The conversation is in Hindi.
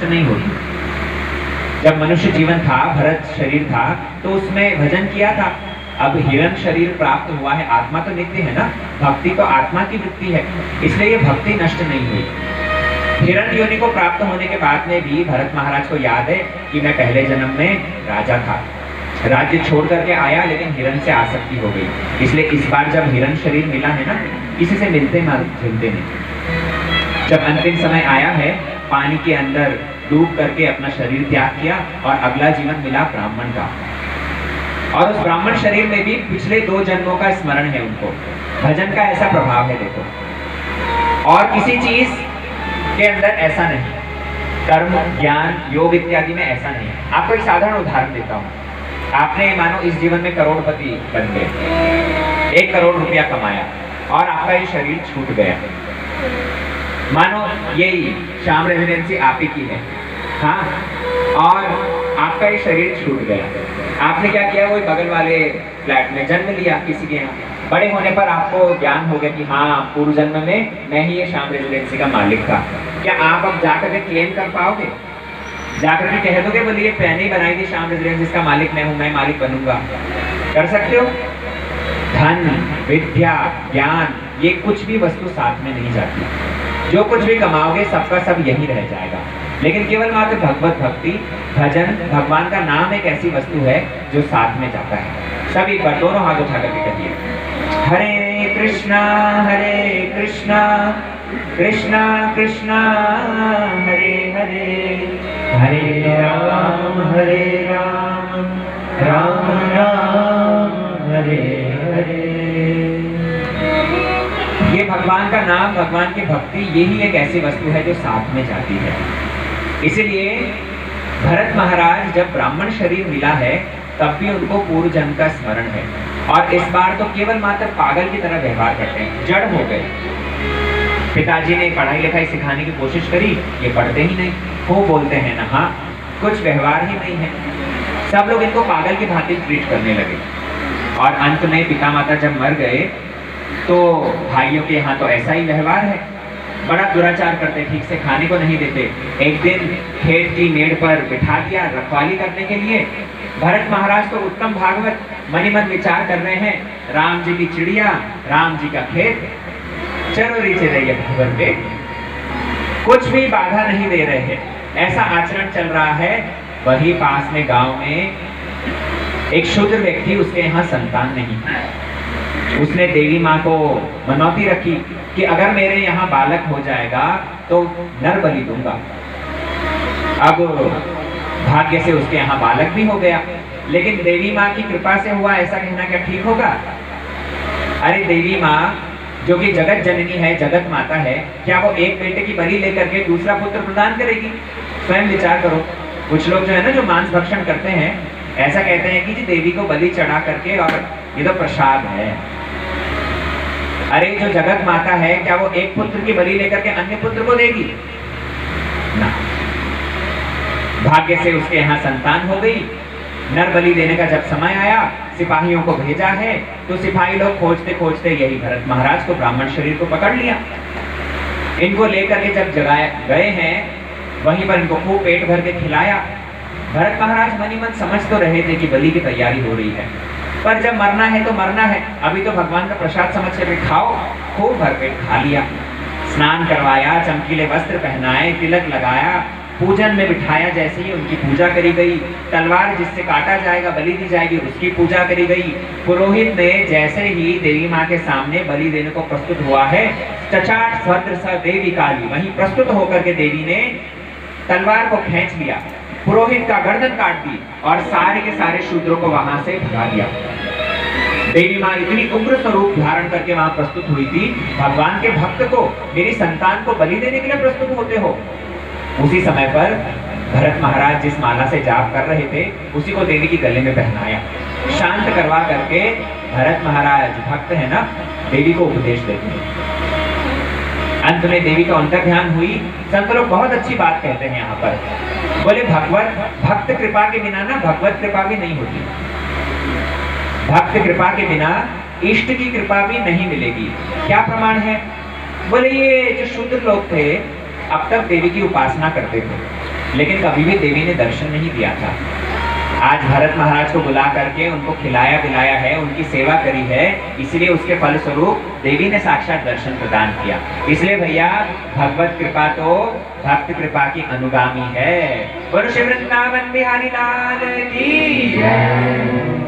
नहीं होती। जब मनुष्य जीवन था, भरत शरीर था, तो उसमें भजन किया था। अब हिरण शरीर प्राप्त हुआ है, आत्मा तो नित्य है ना, भक्ति तो आत्मा की वृत्ति है, इसलिए ये भक्ति नष्ट नहीं हुई। हिरण योनि को प्राप्त होने के बाद में भी भरत महाराज को याद है कि मैं पहले जन्म में राजा था, राज्य छोड़ करके आया, लेकिन हिरण से आसक्ति हो गई, इसलिए इस बार जब हिरण शरीर मिला है ना, किसी से मिलते नहीं। जब अंतिम समय आया है, पानी के अंदर डूब करके अपना शरीर त्याग किया और अगला जीवन मिला ब्राह्मण का। और उस ब्राह्मण शरीर में भी पिछले 2 जन्मों का स्मरण है उनको। भजन का ऐसा प्रभाव है देखो, और किसी चीज के अंदर ऐसा नहीं, कर्म ज्ञान योग इत्यादि में ऐसा नहीं। आपको एक साधारण उदाहरण देता हूँ। आपने मानो इस जीवन में करोड़पति बन गए, 1 करोड़ रुपया कमाया और आपका ये शरीर छूट गया। मानो यही श्याम रेजिडेंसी आप ही की है, हाँ, और आपका ये शरीर छूट गया। आपने क्या किया, वो बगल वाले फ्लैट में जन्म लिया किसी के यहाँ। बड़े होने पर आपको ज्ञान हो गया कि हाँ, पूर्व जन्म में मैं ही ये श्याम रेजिडेंसी का मालिक था। क्या आप अब जाकर के क्लेम कर पाओगे? जाकर के कह दोगे बोलिए मैंने ही बनाई थी श्याम रेजिडेंसी का मालिक मैं हूँ, मैं मालिक बनूंगा? कर सकते हो? धन, विद्या, ज्ञान, ये कुछ भी वस्तु साथ में नहीं जाती। जो कुछ भी कमाओगे सबका सब यही रह जाएगा। लेकिन केवल मात्र भगवत भक्ति, भजन, भगवान का नाम एक ऐसी वस्तु है जो साथ में जाता है। सभी पर दोनों हाथ उठा करके कहिए, हरे कृष्णा कृष्णा कृष्णा हरे हरे, हरे राम राम राम हरे हरे। ये भगवान का नाम, भगवान की भक्ति, यही एक ऐसी वस्तु है जो साथ में जाती है। इसीलिए भरत महाराज जब ब्राह्मण शरीर मिला है तब भी उनको पूर्व जन्म का स्मरण है, और इस बार तो केवल मात्र पागल की तरह व्यवहार करते हैं, जड़ हो गए। पिताजी ने पढ़ाई लिखाई सिखाने की कोशिश करी, ये पढ़ते ही नहीं, वो बोलते हैं ना, हाँ, कुछ व्यवहार ही नहीं है। सब लोग इनको पागल की भांति ट्रीट करने लगे, और अंत में पिता माता जब मर गए तो भाइयों के यहाँ तो ऐसा ही व्यवहार है, बड़ा दुराचार करते, ठीक से खाने को नहीं देते। एक दिन खेत की मेड़ पर बिठा दिया रखवाली करने के लिए। भरत महाराज तो उत्तम भागवत मनी मन विचार कर रहे हैं, राम जी की चिड़िया, राम जी का खेत, चलो रीचे रहिए भगवत पे, कुछ भी बाधा नहीं दे रहे हैं, ऐसा आचरण चल रहा है। वही पास में गांव में एक शूद्र व्यक्ति, उसके यहाँ संतान नहीं, उसने देवी माँ को मनौती रखी कि अगर मेरे यहाँ बालक हो जाएगा तो नर बलि दूंगा। अब भाग्य से उसके यहाँ बालक भी हो गया, लेकिन देवी माँ की कृपा से हुआ, ऐसा कहना क्या ठीक होगा? अरे देवी माँ जो कि जगत जननी है, जगत माता है, क्या वो एक बेटे की बलि लेकर के दूसरा पुत्र प्रदान करेगी? स्वयं विचार करो। कुछ लोग जो है ना, जो मांस भक्षण करते हैं, ऐसा कहते हैं कि जी देवी को बलि चढ़ा करके, और ये तो प्रसाद है। अरे जो जगत माता है, क्या वो एक पुत्र की बलि लेकर के अन्य पुत्र को देगी? ना। भाग्य से उसके यहाँ संतान हो गई। नर बलि देने का जब समय आया, सिपाहियों को भेजा है, तो सिपाही लोग खोजते खोजते यही भरत महाराज को, ब्राह्मण शरीर को पकड़ लिया। इनको लेकर के जब जगाए गए हैं, वहीं पर इनको खूब पेट भर के खिलाया। भरत महाराज मनी मन समझ तो रहे थे कि बलि की तैयारी हो रही है, पर जब मरना है तो मरना है, अभी तो भगवान का प्रसाद समझ के खाओ। खूब भरपेट खा लिया, स्नान करवाया, चमकीले वस्त्र पहनाए, तिलक लगाया, पूजन में बिठाया। जैसे ही उनकी पूजा करी गई, तलवार जिससे काटा जाएगा, बलि दी जाएगी, उसकी पूजा करी गई। पुरोहित ने जैसे ही देवी माँ के सामने बलि देने को प्रस्तुत हुआ है, चचाट भद्र स देवी काली, वहीं प्रस्तुत होकर के देवी ने तलवार को खींच लिया, पुरोहित का गर्दन काट दी और सारे के सारे शूद्रों को वहां से भगा दिया। देवी माँ इतनी उग्र स्वरूप धारण करके वहां प्रस्तुत हुई थी, भगवान के भक्त को, मेरी संतान को बलि देने के लिए प्रस्तुत होते हो। उसी समय पर भरत महाराज जिस माला से जाप कर रहे थे, उसी को देवी की गले में पहनाया, शांत करवा करके भरत महाराज भक्त है ना, देवी को उपदेश देते हैं। अंत में देवी का अंतर ध्यान हुई। संत लोग बहुत अच्छी बात कहते हैं यहाँ पर, बोले भक्त कृपा के बिना ना भगवत कृपा भी नहीं होती, भक्त कृपा के बिना इष्ट की कृपा भी नहीं मिलेगी। क्या प्रमाण है? बोले ये जो शूद्र लोग थे अब तक देवी की उपासना करते थे, लेकिन कभी भी देवी ने दर्शन नहीं दिया था। आज भरत महाराज को बुला करके उनको खिलाया पिलाया है, उनकी सेवा करी है, इसलिए उसके फलस्वरूप देवी ने साक्षात दर्शन प्रदान किया। इसलिए भैया भगवत कृपा तो भक्त कृपा की अनुगामी है। वृंदावन बिहारी लाल की जय।